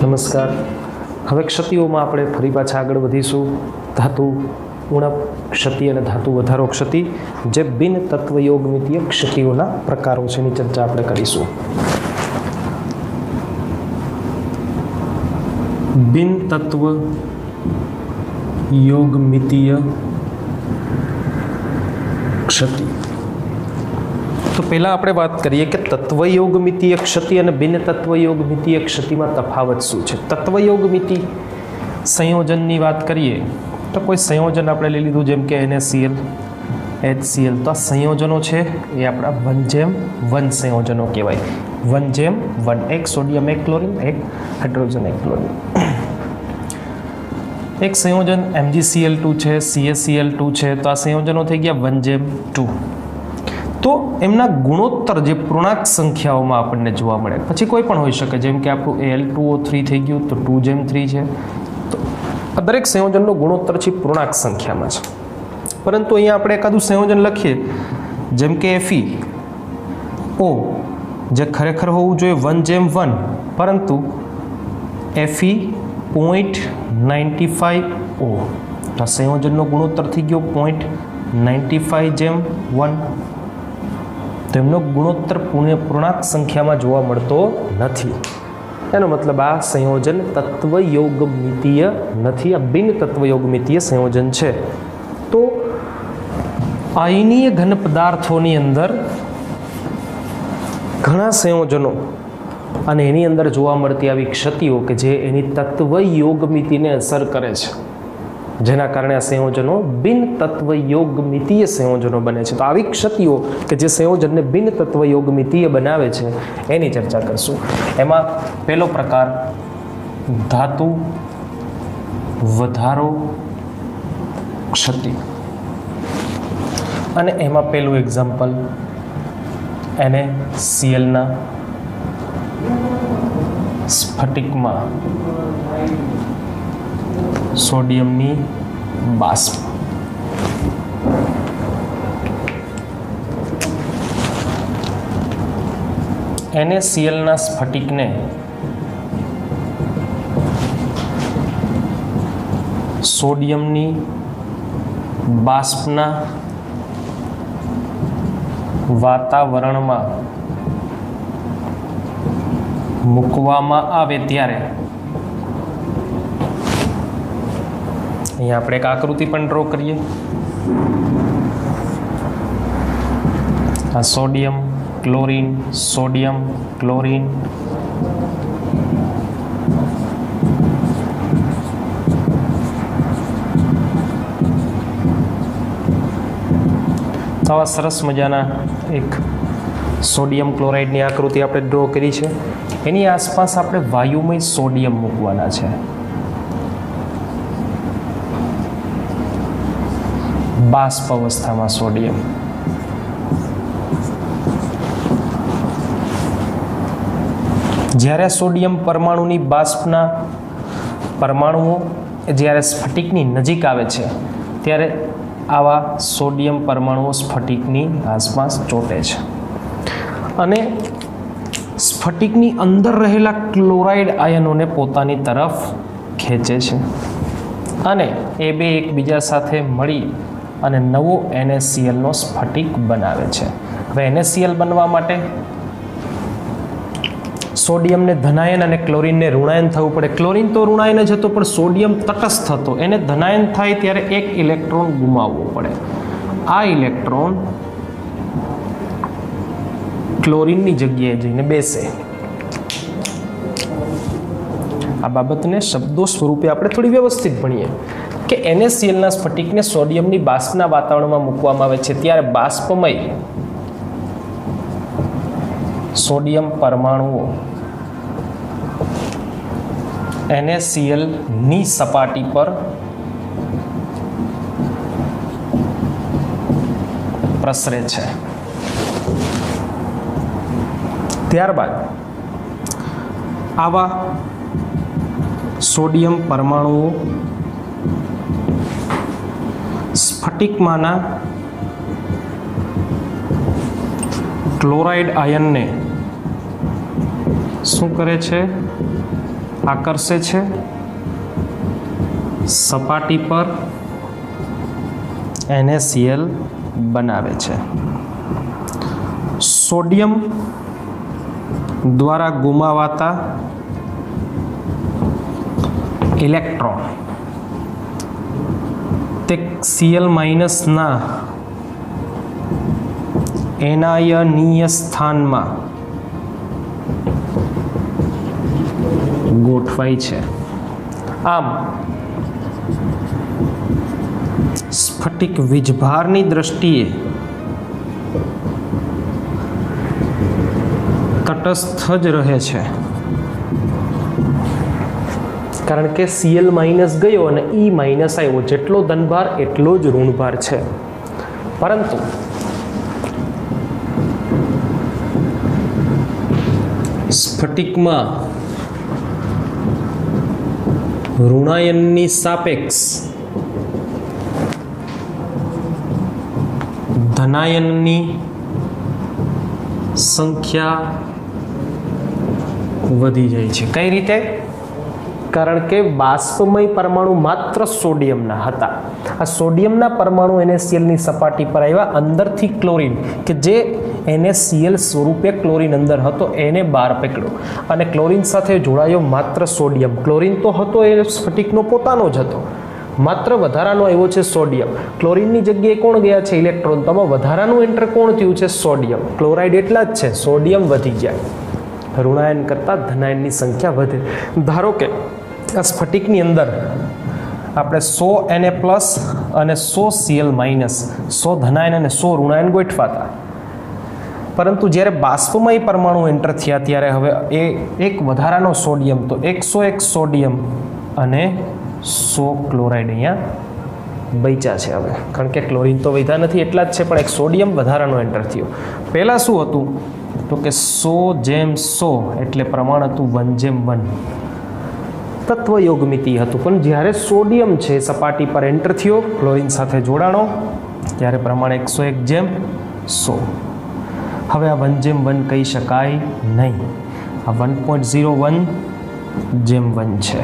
નમસ્કાર. હવે ક્ષતિઓમાં આપણે ફરી પાછા આગળ વધીશું. ધાતુ ઉણપ ક્ષતિ અને ધાતુ વધારો ક્ષતિ, જે બિન તત્વયોગમિતીય ક્ષતિઓના પ્રકારો છે, એની ચર્ચા આપણે કરીશું. બિન તત્વ યોગમિતીય ક્ષતિ. તો પહેલાં આપણે વાત કરીએ કે તત્વયોગમિતીય ક્ષતિ અને બિન તત્વયોગમિતીય ક્ષતિમાં તફાવત શું છે. તત્વયોગમિતિ સંયોજનની વાત કરીએ તો કોઈ સંયોજન આપણે લઈ લીધું, જેમ કે NaCl, HCl. તો આ સંયોજનો છે એ આપણા 1:1 સંયોજનો કહેવાય. 1:1, એક સોડિયમ એક ક્લોરીન, એક હાઇડ્રોજન એક ક્લોરીન. એક સંયોજન MgCl2 છે, CaCl2 છે. તો આ સંયોજનો થઈ ગયા 1:2. તો એમના ગુણોત્તર જે પૂર્ણાંક સંખ્યાઓમાં આપણને જોવા મળે. પછી કોઈ પણ હોઈ શકે, જેમ કે આપણું Al2O3 થઈ ગયું તો 2:3 છે. તો આ દરેક સંયોજનનો ગુણોત્તર છે પૂર્ણાંક સંખ્યામાં છે. પરંતુ અહીંયા આપણે એકાદું સંયોજન લખીએ, જેમ કે FeO, જે ખરેખર હોવું જોઈએ 1:1, પરંતુ Fe 0.95O. તો આ સંયોજનનો ગુણોત્તર થઈ ગયો 0.95:1. તો એમનો ગુણોત્તર પૂર્ણાંક સંખ્યામાં જોવા મળતો નથી. એનો મતલબ આ સંયોજન તત્વયોગમિતીય નથી, આ બિન તત્વયોગમિતીય સંયોજન છે. તો આયનીય ઘન પદાર્થોની અંદર ઘણા સંયોજનો અને એની અંદર જોવા મળતી આવી ક્ષતિઓ કે જે એની તત્વયોગમિતિને અસર કરે છે, જેના કારણે આ સંયોજનો બિન તત્વયોગમિતીય સંયોજનો બને છે. તો આવી ક્ષતિઓ કે જે સંયોજનને બિન તત્વયોગમિતીય બનાવે છે એની ચર્ચા કરશું. એમાં પહેલો પ્રકાર ધાતુ વધારો ક્ષતિ, અને એમાં પહેલું એક્ઝામ્પલ NaClના સ્ફટિકમાં સોડિયમની બાષ્પ. NaClના સ્ફટિકને સોડિયમની બાષ્પના વાતાવરણમાં મૂકવામાં આવે ત્યારે અહીંયા આપણે એક આકૃતિ પણ ડ્રો કરીએ. આ સોડિયમ ક્લોરીન, સોડિયમ ક્લોરીન, તો આવા સરસ મજાના એક સોડિયમ ક્લોરાઇડની આકૃતિ આપણે ડ્રો કરી છે. એની આસપાસ આપણે વાયુમય સોડિયમ મૂકવાના છે. બાષ્પ અવસ્થામાં સોડિયમ. જ્યારે સોડિયમ પરમાણુની બાષ્પના પરમાણુઓ જ્યારે સ્ફટિકની નજીક આવે છે ત્યારે આવા સોડિયમ પરમાણુઓ સ્ફટિકની આસપાસ ચોંટે છે અને સ્ફટિકની અંદર રહેલા ક્લોરાઇડ આયનોને પોતાની તરફ ખેંચે છે અને એ બે એકબીજા સાથે મળી અને નવો NaClનો સ્ફટિક બનાવે છે. હવે NaCl બનવા માટે સોડિયમને ધનાયન અને ક્લોરીનને ઋણાયન થવું પડે. ક્લોરીન તો ઋણાયન જ હતો, પણ સોડિયમ તટસ્થ હતો. એને ધનાયન થાય ત્યારે એક ઇલેક્ટ્રોન ગુમાવવો પડે. આ ઇલેક્ટ્રોન ક્લોરીનની જગ્યાએ જઈને બેસે. આ બાબતને શબ્દો સ્વરૂપે આપણે થોડી વ્યવસ્થિત ભણીએ કે NaClના સ્ફટિકને સોડિયમની બાષ્પના વાતાવરણમાં મૂકવામાં આવે છે ત્યારે બાષ્પમય સોડિયમ પરમાણુઓ NaClની સપાટી પર પ્રસરે છે. ત્યારબાદ આવા સોડિયમ પરમાણુઓ સ્ફટિકમાંના ક્લોરાઇડ આયનને શું કરે છે? આકર્ષે છે, સપાટી પર NaCl બનાવે છે. સોડિયમ દ્વારા ગુમાવાતા ઇલેક્ટ્રોન તે Cl- ના એનાયનીય સ્થાનમાં ગોઠવાય છે. આમ સ્ફટિક વીજભારની દ્રષ્ટિએ તટસ્થ જ રહે છે, કારણ કે Cl- ગયો અને E- આવ્યો. જેટલો ધનભાર એટલો જ ઋણભાર છે. પરંતુ સ્ફટિકમાં ઋણાયનની સાપેક્ષ ધનાયનની સંખ્યા વધી જાય છે. કઈ રીતે? કારણ કે બાષ્પમય પરમાણુ માત્ર સોડિયમના હતા. આ સોડિયમના પરમાણુ NaClની સપાટી પર આવ્યા, અંદરથી ક્લોરીન કે જે NaCl સ્વરૂપે ક્લોરીન અંદર હતો એને બહાર પકડ્યો અને ક્લોરીન સાથે જોડાયો માત્ર સોડિયમ. ક્લોરીન તો હતો એ સ્ફટિકનો પોતાનો જ હતો, માત્ર વધારાનો આવ્યો છે સોડિયમ. ક્લોરીનની જગ્યાએ કોણ ગયા છે? ઇલેક્ટ્રોન. તો વધારાનું એન્ટર કોણ થયું છે? સોડિયમ. ક્લોરાઇડ એટલા જ છે, સોડિયમ વધી જાય. ઋણાયન કરતાં ધનાયનની સંખ્યા વધે. ધારો કે આ સ્ફટિકની અંદર આપણે 100 Na પ્લસ અને 100 Cl માઇનસ, 100 ધનાયન અને 100 ઋણાયન ગોઠવાતા. પરંતુ જ્યારે બાષ્પમય પરમાણુ એન્ટર થયા ત્યારે હવે એ એક વધારાનો સોડિયમ, તો 101 સોડિયમ અને 100 ક્લોરાઇડ અહીંયા બચ્યા છે. હવે કારણ કે ક્લોરીન તો વધ્યા નથી એટલા જ છે, પણ એક સોડિયમ વધારાનો એન્ટર થયો. પહેલાં શું હતું? તો કે 100:100 એટલે પ્રમાણ હતું 1:1. તત્વયોગમિતિ હતું. પણ જ્યારે સોડિયમ છે સપાટી પર એન્ટર થયો, ક્લોરીન સાથે જોડાણો, ત્યારે પ્રમાણ 101:100. હવે આ 1:1 કહી શકાય નહીં. આ 1.01:1 છે.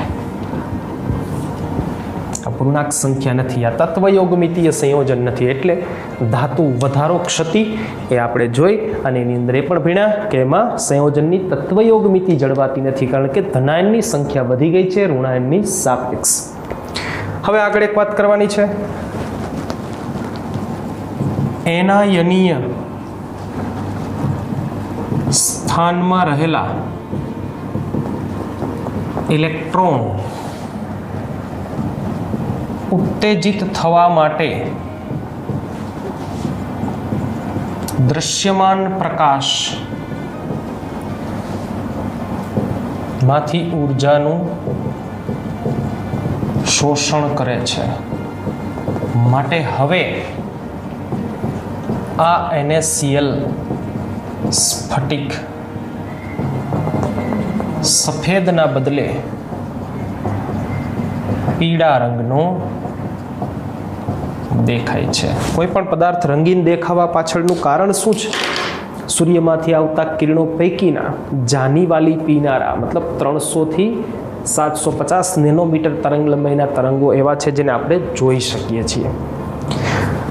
આ પૂર્ણાંક સંખ્યા નથી, આ તત્વયોગમિતીય સંયોજન નથી. એટલે ધાતુ વધારો ક્ષતિ એ આપણે જોઈ અને એની અંદર એ પણ ભણ્યા કે એમાં સંયોજનની તત્વયોગમિતિ જળવાતી નથી, કારણ કે ધનાયનની સંખ્યા વધી ગઈ છે ઋણાયનની સાપેક્ષ. હવે આગળ એક વાત કરવાની છે. એનાયનીય સ્થાનમાં રહેલા ઇલેક્ટ્રોન ઉત્તેજિત થવા માટે દૃશ્યમાન પ્રકાશ માંથી ઉર્જાનું શોષણ કરે છે. માટે હવે આ NaCl સ્ફટિક સફેદના બદલે પીળા રંગનો દેખાય છે. કોઈ પણ પદાર્થ રંગીન દેખાવા પાછળનું કારણ શું છે? સૂર્યમાંથી આવતા કિરણો પૈકીના જાનીવાલી પીનારા, મતલબ 300 થી 750 નેનોમીટર તરંગ લંબાઈના તરંગો એવા છે જેને આપણે જોઈ શકીએ છીએ.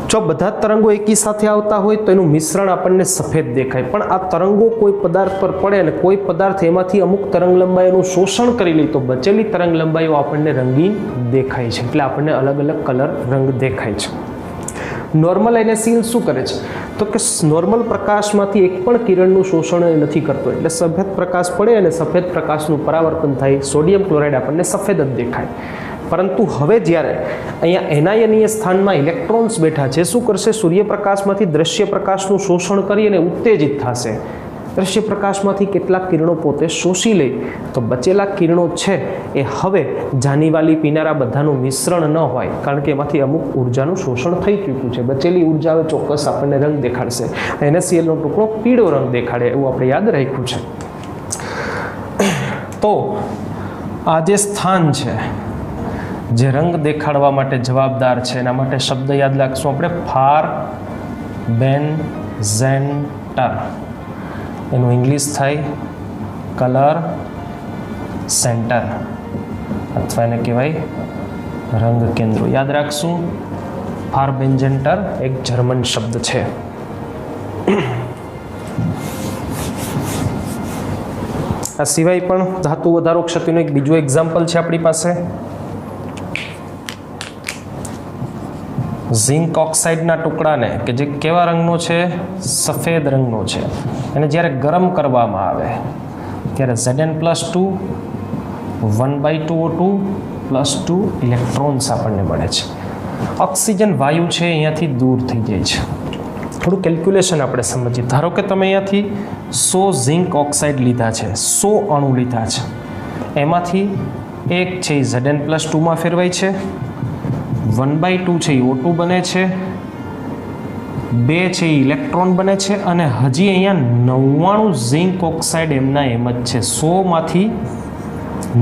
જો બધા તરંગો એકી સાથે આવતા હોય તો એનું મિશ્રણ આપણને સફેદ દેખાય, પણ આ તરંગો કોઈ પદાર્થ પર પડે અને કોઈ પદાર્થ એમાંથી અમુક તરંગ લંબાઈનું શોષણ કરી લે તો બચેલી તરંગ લંબાઈઓ આપણને રંગીન દેખાય છે. એટલે આપણને અલગ અલગ કલર રંગ દેખાય છે. નોર્મલ NaCl શું કરે છે? તો કે નોર્મલ પ્રકાશમાંથી એક પણ કિરણનું શોષણ નથી કરતો. એટલે સફેદ પ્રકાશ પડે અને સફેદ પ્રકાશનું પરાવર્તન થાય, સોડિયમ ક્લોરાઇડ આપણને સફેદ જ દેખાય. પરંતુ હવે જ્યારે અહીંયા એનાયનીય સ્થાનમાં ઇલેક્ટ્રોન્સ બેઠા છે, શું કરશે? સૂર્યપ્રકાશમાંથી દ્રશ્ય પ્રકાશનું શોષણ કરી અને ઉત્તેજિત થશે. દ્રશ્ય પ્રકાશમાંથી કેટલાક કિરણો પોતે શોષી લે તો બચેલા કિરણો છે એ હવે જાનીવાલી પીનારા બધાનું મિશ્રણ ન હોય, કારણ કે એમાંથી અમુક ઉર્જાનું શોષણ થઈ ચૂક્યું છે. બચેલી ઉર્જા હવે ચોક્કસ આપણને રંગ દેખાડશે. NaClનો ટુકડો પીળો રંગ દેખાડે એવું આપણે યાદ રાખ્યું છે. તો આ જે સ્થાન છે જે રંગ દેખાડવા માટે જવાબદાર છે, એના માટે શબ્દ યાદ રાખશું આપણે, ફાર બેન્ઝેન્ટર. એનું ઇંગ્લિશ થાય કલર સેન્ટર અથવા એને કહેવાય રંગ કેન્દ્રો. યાદ રાખશું, ફાર્બેન્જેન્ટર એક જર્મન શબ્દ છે. આ સિવાય પણ ધાતુ વધારો ક્ષતિનું એક બીજું એક્ઝામ્પલ છે આપણી પાસે. ઝિંક ઓક્સાઇડના ટુકડાને કે જે કેવા રંગનો છે? સફેદ રંગનો છે. અને જ્યારે ગરમ કરવામાં આવે ત્યારે Zn+2 1/2O2 +2 ઇલેક્ટ્રોન્સ આપણને મળે છે. ઓક્સિજન વાયુ છે અહીંયાથી દૂર થઈ જાય છે. થોડું કેલ્ક્યુલેશન આપણે સમજીએ. ધારો કે તમે અહીંયાથી 100 ઝિંક ઓક્સાઇડ લીધા છે, 100 અણુ લીધા છે. એમાંથી એક છે એ Zn+2માં ફેરવાય છે, 1/2 છે એ O2 બને છે, 2 છે એ ઇલેક્ટ્રોન બને છે, અને હજી અહીંયા 99 ઝિંક ઓક્સાઇડ એમના એમ જ છે. 100માંથી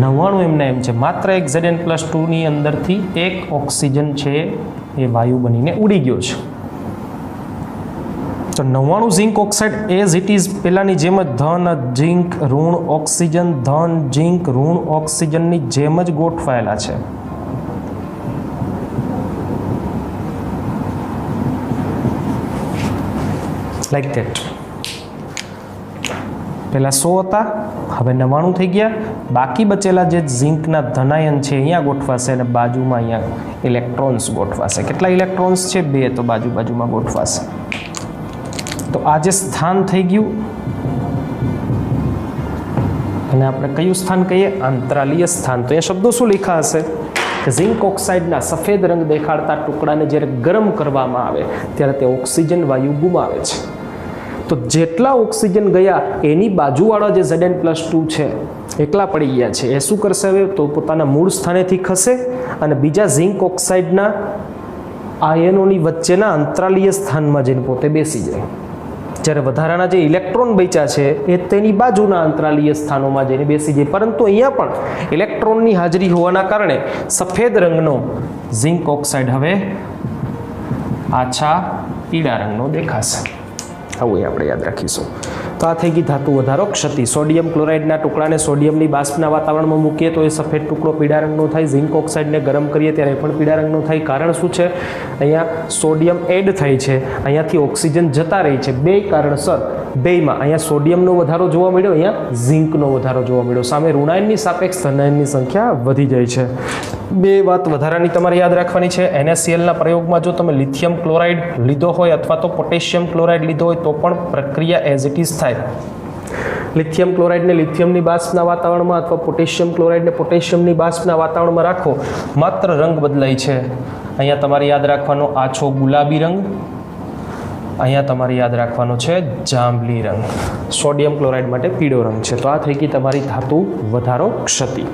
99 એમના એમ છે. માત્ર એક Zn+2ની અંદરથી એક ઓક્સિજન છે એ વાયુ બનીને ઉડી ગયો છે. તો 99 zinc oxide as it is પહેલાંની જેમ જ ધન ઝિંક ઋણ ઓક્સિજન, ધન ઝિંક ઋણ ઓક્સિજનની જેમ જ ગોઠવાયેલા છે. Like that. પહેલાં 100 હતા, હવે 99 થઈ ગયા. બાકી બચેલા જે ઝિંકના ધનાયન છે અહીંયા ગોઠવાશે અને બાજુમાં અહીંયા ઇલેક્ટ્રોન્સ ગોઠવાશે. કેટલા ઇલેક્ટ્રોન્સ છે? 2. તો બાજુમાં ગોઠવાશે. તો આ જે સ્થાન થઈ ગયું અને આપણે કયું સ્થાન કહીએ? આંતરાલીય સ્થાન. તો એ શબ્દો શું લખ્યા હશે? ઝિંક ઓક્સાઇડના સફેદ રંગ દેખાડતા ટુકડાને જ્યારે ગરમ કરવામાં આવે ત્યારે તે ઓક્સિજન વાયુ ગુમાવે છે. તો જેટલા ઓક્સિજન ગયા એની બાજુવાળા જે Zn+2 છે એકલા પડી ગયા છે. એ શું કરશે? હવે તો પોતાના મૂળ સ્થાનેથી ખસે અને બીજા ઝિંક ઓક્સાઇડના આયનોની વચ્ચેના અંતરાલીય સ્થાનમાં જઈને પોતે બેસી જાય. જ્યારે વધારાના જે ઇલેક્ટ્રોન બચ્યા છે એ તેની બાજુના અંતરાલીય સ્થાનોમાં જઈને બેસી જાય. પરંતુ અહીંયા પણ ઇલેક્ટ્રોનની હાજરી હોવાના કારણે સફેદ રંગનો ઝિંક ઓક્સાઇડ હવે આછા પીળા રંગનો દેખાશે. આવું આપણે યાદ રાખીશું. તો આ થઈ ગઈ ધાતુ વધારો ક્ષતિ. સોડિયમ ક્લોરાઇડના ટુકડાને સોડિયમની બાષ્પના વાતાવરણમાં મૂકીએ તો એ સફેદ ટુકડો પીળા રંગનો થાય. ઝિંક ઓક્સાઇડને ગરમ કરીએ ત્યારે પણ પીળા રંગનો થાય. કારણ શું છે? અહીંયા સોડિયમ એડ થાય છે, અહીંયાથી ઓક્સિજન જતા રહી છે. બે કારણસર બેમાં અહીંયા સોડિયમનો વધારો જોવા મળ્યો, અહીંયા ઝિંકનો વધારો જોવા મળ્યો. સામે ઋણાયનની સાપેક્ષ ધનાયનની સંખ્યા વધી જાય છે. બે વાત વધારાની તમારે યાદ રાખવાની છે. NaClના પ્રયોગમાં જો તમે લિથિયમ ક્લોરાઇડ લીધો હોય અથવા તો પોટેશિયમ ક્લોરાઇડ લીધો હોય તો પણ પ્રક્રિયા એઝ ઇટ ઇઝ થાય. લિથિયમ ક્લોરાઇડને લિથિયમની બાષ્પના વાતાવરણમાં અથવા પોટેશિયમ ક્લોરાઇડને પોટેશિયમની બાષ્પના વાતાવરણમાં રાખો, માત્ર રંગ બદલાય છે. અહીંયા તમારે યાદ રાખવાનો આછો ગુલાબી રંગ, અહીંયા તમારે યાદ રાખવાનો છે જાંબલી રંગ. સોડિયમ ક્લોરાઇડ માટે પીળો રંગ છે. તો આ થઈ ગઈ તમારી ધાતુ વધારો ક્ષતિ.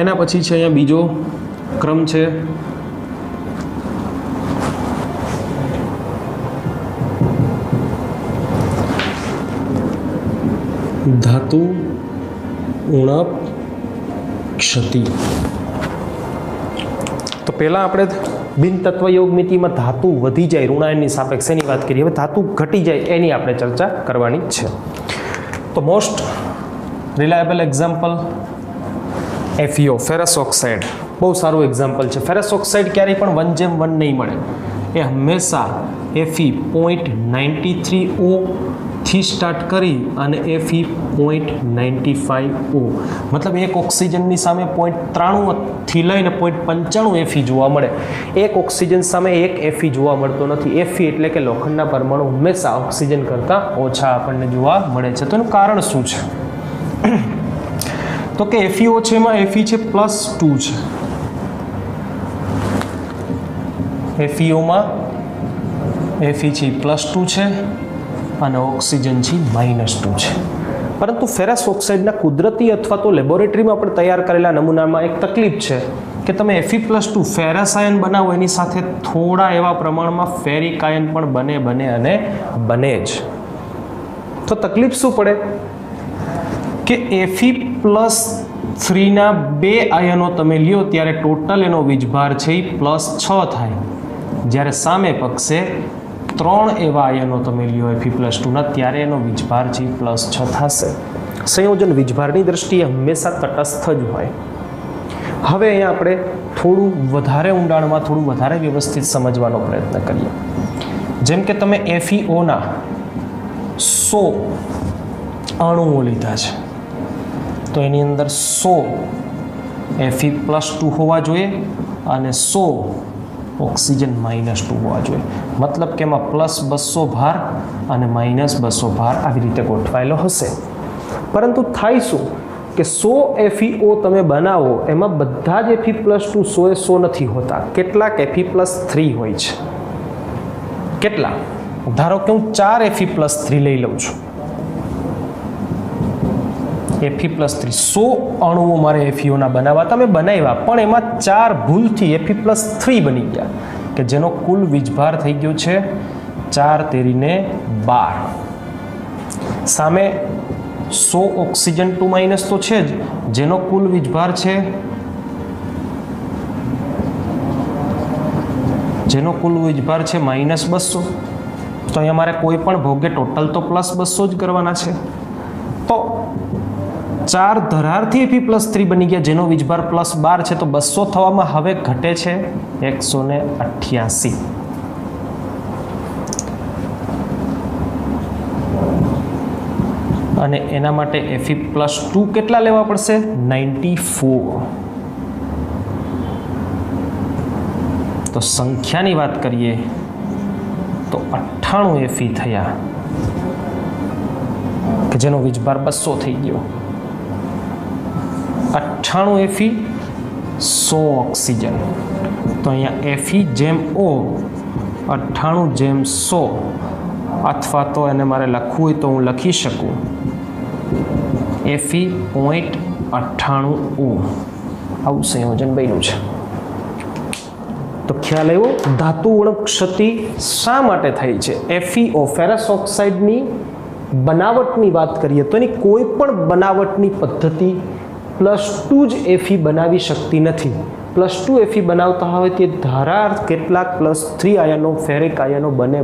એના પછી છે અહીંયા બીજો ક્રમ છે ધાતુ ઉણપ ક્ષતિ. તો પહેલાં આપણે બિનતત્વ યોગમિતિમાં ધાતુ વધી જાય ઋણાયનની સાપેક્ષ એની વાત કરીએ. હવે ધાતુ ઘટી જાય એની આપણે ચર્ચા કરવાની છે. તો most reliable example FeO, ferrous oxide. બહુ સારું એક્ઝામ્પલ છે. ફેરસ ઓક્સાઇડ ક્યારેય પણ 1:1 નહીં મળે. એ હંમેશા Fe.93O થી સ્ટાર્ટ કરી અને Fe.95O, મતલબ એક ઓક્સિજનની સામે 0.93 થી લઈને 0.95 Fe જોવા મળે. એક ઓક્સિજન સામે એક Fe જોવા મળતો નથી. Fe એટલે કે લોખંડના પરમાણુ હંમેશા ઓક્સિજન કરતાં ઓછા આપણને જોવા મળે છે. તો એનું કારણ શું છે? તો કે FeO છે એમાં Fe છે +2 છે. FeOમાં Fe છે +2 છે અને ઓક્સિજન છે -2 છે. પરંતુ ફેરસ ઓક્સાઇડના કુદરતી અથવા તો લેબોરેટરીમાં પણ તૈયાર કરેલા નમૂનામાં એક તકલીફ છે કે તમે Fe+2 ફેરસ આયન બનાવો એની સાથે થોડા એવા પ્રમાણમાં ફેરિક આયન પણ બને જ. તો તકલીફ શું પડે કે Fe+3ના 2 આયનો તમે લ્યો ત્યારે ટોટલ એનો વીજભાર છે એ +6 થાય. જ્યારે સામે પક્ષે 3 એવા આયનો તમે લ્યો Fe+2ના ત્યારે એનો વીજભાર છે +6 થશે. સંયોજન વીજભારની દ્રષ્ટિએ હંમેશા તટસ્થ જ હોય. હવે અહીંયા આપણે થોડું વધારે ઊંડાણમાં થોડું વધારે વ્યવસ્થિત સમજવાનો પ્રયત્ન કરીએ. જેમ કે તમે FeOના 100 અણુઓ લીધા છે, તો એની અંદર 100 Fe+2 હોવા જોઈએ અને 100 ઓક્સિજન -2 હોવા જોઈએ. મતલબ કે એમાં +200 ભાર અને -200 ભાર આવી રીતે ગોઠવાયેલો હશે. પરંતુ થાય શું કે 100 FeO તમે બનાવો એમાં બધા જ Fe+2 100 એ 100 નથી હોતા. કેટલાક Fe+3 હોય છે. કેટલા? ધારો કે હું 4 Fe+3 લઈ લઉં છું. Fe+3 100 અણુઓ મારે FeOના બનાવવા તમે બનાવ્યા, પણ એમાં 4 ભૂલથી Fe+3 બની ગયા, કે જેનો કુલ વીજભાર થઈ ગયો છે 4 તેરીને 12. સામે 100 ઓક્સિજન 2- તો છે જ, જેનો કુલ વીજભાર છે -200. તો અહીંયા મારે કોઈ પણ ભોગે ટોટલ તો +200 જ કરવાના છે. તો 4 ધરારથી Fe+3 બની ગયા, જેનો વીજભાર +12 છે. તો 200 થવામાં હવે ઘટે છે 188. અને એના માટે Fe+2 કેટલા લેવા પડશે? 94. તો સંખ્યાની વાત કરીએ તો 98 Fe થયા, કે જેનો વીજભાર 200 થઈ ગયો. 98 Fe 100 ઓક્સિજન. તો અહીંયા Fe/O 98/100, અથવા તો એને મારે લખવું હોય તો હું લખી શકું Fe.98O. આવું સંયોજન બન્યું છે. તો ખ્યાલ આવ્યો ધાતુ ઉણપ ક્ષતિ શા માટે થઈ છે? FeO ફેરસ ઓક્સાઇડની બનાવટની વાત કરીએ તો એની કોઈ પણ બનાવટની પદ્ધતિ +2 જ Fe બનાવી શકતી નથી. +2 Fe બનાવતા હોય તે ધારા કેટલાક +3 આયનો ફેરિક આયનો બને.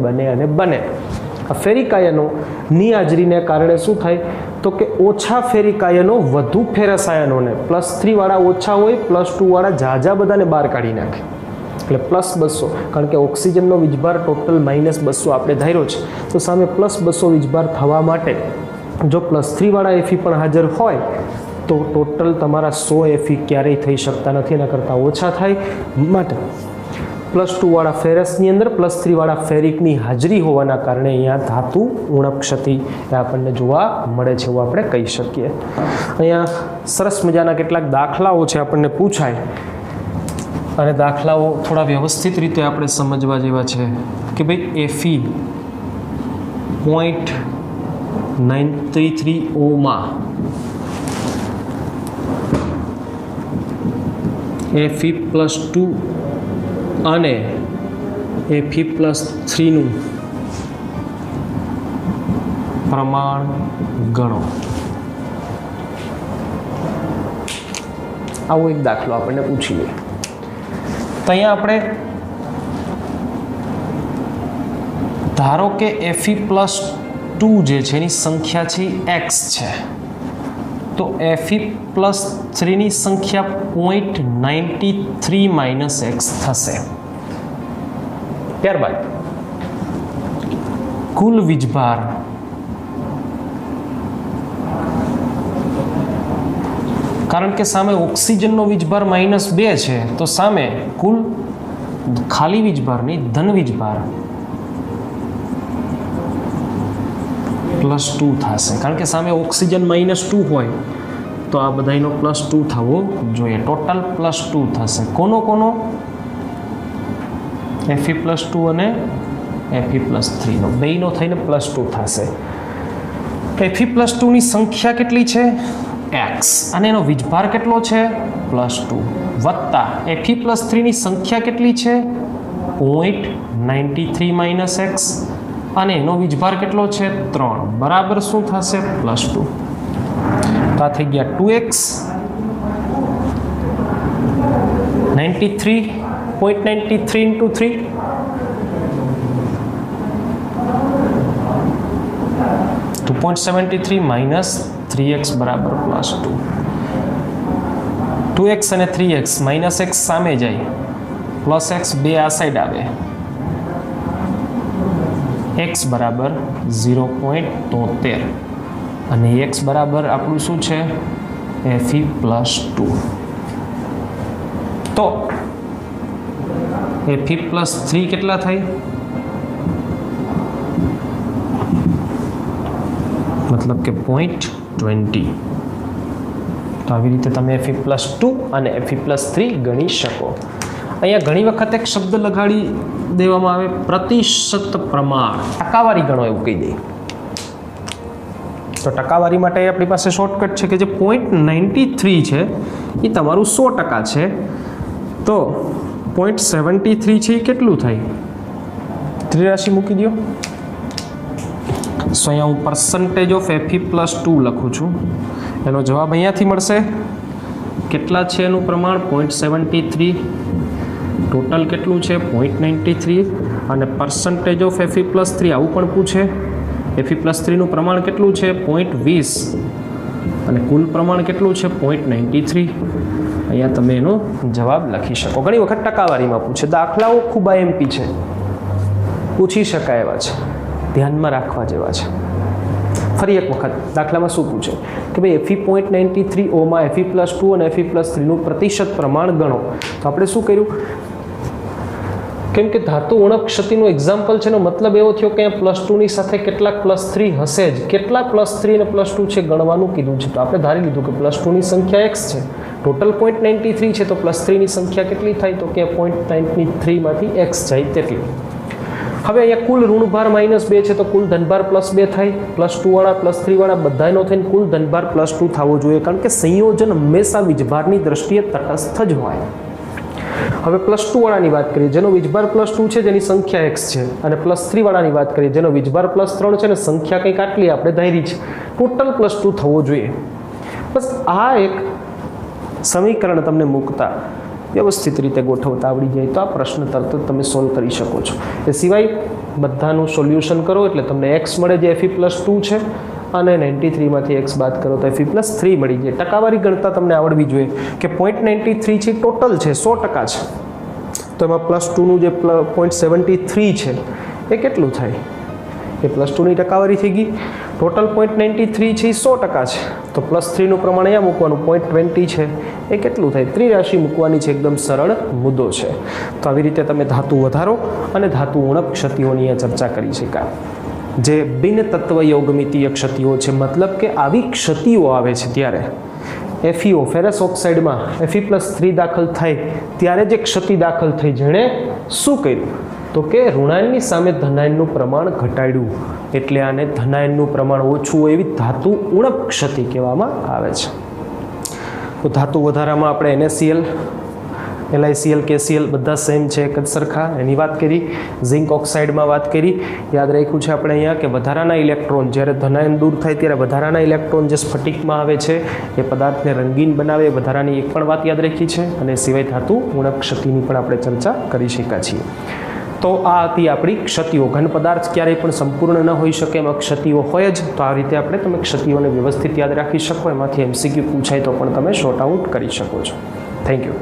આ ફેરિક આયનોની હાજરીને કારણે શું થાય તો કે ઓછા ફેરિક આયનો વધુ ફેરસ આયનોને, +3 વાળા ઓછા હોય, +2 વાળા ઝાઝા બધાને બહાર કાઢી નાખે. એટલે +200, કારણ કે ઓક્સિજનનો વીજભાર ટોટલ -200 આપણે ધાર્યો છે. તો સામે +200 વીજભાર થવા માટે જો +3 વાળા Fe પણ હાજર હોય તો ટોટલ તમારા 100 Fe ક્યારેય થઈ શકતા નથી, એના કરતાં ઓછા થાય. માટે +2 વાળા ફેરસની અંદર +3 વાળા ફેરિકની હાજરી હોવાના કારણે અહીંયા ધાતુ ઉણપ ક્ષતિ આપણને જોવા મળે છે, એવું આપણે કહી શકીએ. અહીંયા સરસ મજાના કેટલાક દાખલાઓ છે આપણને પૂછાય, અને દાખલાઓ થોડા વ્યવસ્થિત રીતે આપણે સમજવા જેવા છે. કે ભાઈ Fe.933O માં Fe+2 અને Fe+3 નું પ્રમાણ ગણો. આવો એક દાખલો આપણને પૂછી લે. તો અહીંયા આપણે ધારો કે Fe+2 જે છે એની સંખ્યા છે x છે, તો Fe+3 ની સંખ્યા 0.93 - x થશે. ત્યારબાદ કુલ વીજભાર કારણ કે સામે ઓક્સિજનનો વીજભાર -2 છે, તો સામે કુલ ખાલી વીજભારની ધન વીજભાર +2 થશે. કારણ કે સામે ઓક્સિજન -2 હોય તો આ બધાનો +2 થવો જોઈએ. ટોટલ +2 થશે. કોનો? Fe+2 અને Fe+3 નો બેયનો થઈને +2 થશે. Fe+2 ની સંખ્યા કેટલી છે? x, અને એનો વીજભાર કેટલો છે? +2, વત્તા Fe+3 ની સંખ્યા કેટલી છે? 0.93 - x, અને એનો વીજભાર કેટલો છે? 3, બરાબર શું થશે? +2. તો આ થઈ ગયા 2x 93.93 × 3 2.73 - 3x બરાબર +2. 2x અને 3x -x સામે જાય, +x 2 આ સાઈડ આવે, x બરાબર 0.73 અને x બરાબર આપણું શું છે fe +2. તો fe +3 કેટલા થાય? મતલબ કે 0.20. તો આવી રીતે તમે fe +2 અને fe +3 ગણી શકો. અહીંયા ઘણી વખત એક શબ્દ લગાડી દેવામાં આવે, પ્રતિશત પ્રમાણ, ટકાવારી ગણો એવું કહી દે. તો ટકાવારી માટે આપણી પાસે શોર્ટકટ છે કે જે 0.93 છે એ તમારું 100% છે. તો 0.73 છે એ કેટલું થાય? ત્રિરાશી મૂકી દો. સો અહીંયા હું પર્સન્ટેજ ઓફ fe +2 લખું છું. એનો જવાબ અહીંયાથી મળશે. કેટલા છે એનું પ્રમાણ? 0.73. ટોટલ કેટલું છે? 0.93. અને પર્સન્ટેજ ઓફ fe +3 આવું પણ પૂછે. fe +3 નું પ્રમાણ કેટલું છે? 0.20. અને કુલ પ્રમાણ કેટલું છે? 0.93. અહીંયા તમે એનો જવાબ લખી શકો. ઘણી વખત ટકાવારીમાં પૂછે. દાખલાઓ ખૂબ IMP છે, પૂછી શકાય એવા છે, ધ્યાનમાં રાખવા જેવા છે. ફરી એક વખત દાખલામાં શું પૂછે કે ભાઈ fe 0.93 ઓમાં fe +2 અને fe +3 નું પ્રતિશત પ્રમાણ ગણો. તો આપણે શું કર્યું? કેમ કે ધાતુ ઉણપ ક્ષતિનું એક્ઝામ્પલ છે, એનો મતલબ એવો થયો કે અહીંયા +2 ની સાથે કેટલાક +3 હશે જ. કેટલા +3 અને +2 છે ગણવાનું કીધું છે. તો આપણે ધારી લીધું કે +2 ની સંખ્યા x છે, ટોટલ 0.93 છે, તો +3 ની સંખ્યા કેટલી થાય? તો કે 0.93 માંથી x જાય તેટલી. હવે અહીંયા કુલ ઋણભાર -2 છે, તો કુલ ધનભાર +2 થાય. +2 વાળા +3 વાળા બધાનો થઈને કુલ ધનભાર +2 થવો જોઈએ, કારણ કે સંયોજન હંમેશા વીજભારની દ્રષ્ટિએ તટસ્થ જ હોય. હવે +2 વાળાની વાત કરીએ, જેનો વીજભાર +2 છે, જેની સંખ્યા x છે, અને +3 વાળાની વાત કરીએ, જેનો વીજભાર +3 છે ને સંખ્યા કંઈક આટલી આપણે ધારી છે. ટોટલ +2 થવો જોઈએ. બસ આ એક સમીકરણ તમને મૂકતા વ્યવસ્થિત રીતે ગોઠવતા આવડી જાય તો આ પ્રશ્ન તરત જ તમે સોલ્વ કરી શકો છો. એ સિવાય બધાનું સોલ્યુશન કરો એટલે તમને x મળે જે fe +2 છે, અને 93 માંથી x બાદ કરો તો fe +3 મળી જાય. ટકાવારી ગણતા તમને આવડવી જોઈએ કે 0.93 છે ટોટલ છે, 100% છે. તો એમાં +2 નું જે 0.73 છે એ કેટલું થાય? એ +2 ની ટકાવારી થઈ ગઈ. ટોટલ 0.93 છે એ 100% છે, તો +3 નું પ્રમાણ અહીંયા મૂકવાનું, 0.20 છે એ કેટલું થાય? ત્રિરાશિ મૂકવાની છે. એકદમ સરળ મુદ્દો છે. તો આવી રીતે તમે ધાતુ વધારો અને ધાતુ ઉણપ ક્ષતિઓની ચર્ચા કરી શકાય. જે બિન તત્વ યોગમિતીય ક્ષતિઓ છે, મતલબ કે આવી ક્ષતિઓ આવે છે ત્યારે FeO ફેરસ ઓક્સાઇડમાં Fe +3 દાખલ થાય ત્યારે જે ક્ષતિ દાખલ થઈ, જેણે શું કર્યું? તો કે ઋણાયનની સામે ધનાયનનું પ્રમાણ ઘટાડ્યું, એટલે આને ધનાયનનું પ્રમાણ ઓછું હોય એવી ધાતુ ઉણપ ક્ષતિ કહેવામાં આવે છે. તો ધાતુ વધારામાં આપણે NaCl, LiCl, KCl બધા સેમ છે, એક જ સરખા, એની વાત કરી. ઝિંક ઓક્સાઇડમાં વાત કરી. યાદ રાખ્યું છે આપણે અહીંયા કે વધારાના ઇલેક્ટ્રોન, જ્યારે ધનાયન દૂર થાય ત્યારે વધારાના ઇલેક્ટ્રોન જે સ્ફટિકમાં આવે છે એ પદાર્થને રંગીન બનાવે, વધારાની એક પણ વાત યાદ રાખી છે. અને સિવાય ધાતુ ઉણપ ક્ષતિની પણ આપણે ચર્ચા કરી શક્યા છીએ. તો આ હતી આપણી ક્ષતિઓ. ઘન પદાર્થ ક્યારેય પણ સંપૂર્ણ ન હોઈ શકે, એમાં ક્ષતિઓ હોય જ. તો આ રીતે આપણે તમે ક્ષતિઓને વ્યવસ્થિત યાદ રાખી શકો. એમાંથી MCQ પૂછાય તો પણ તમે શોર્ટ આઉટ કરી શકો છો. Thank you.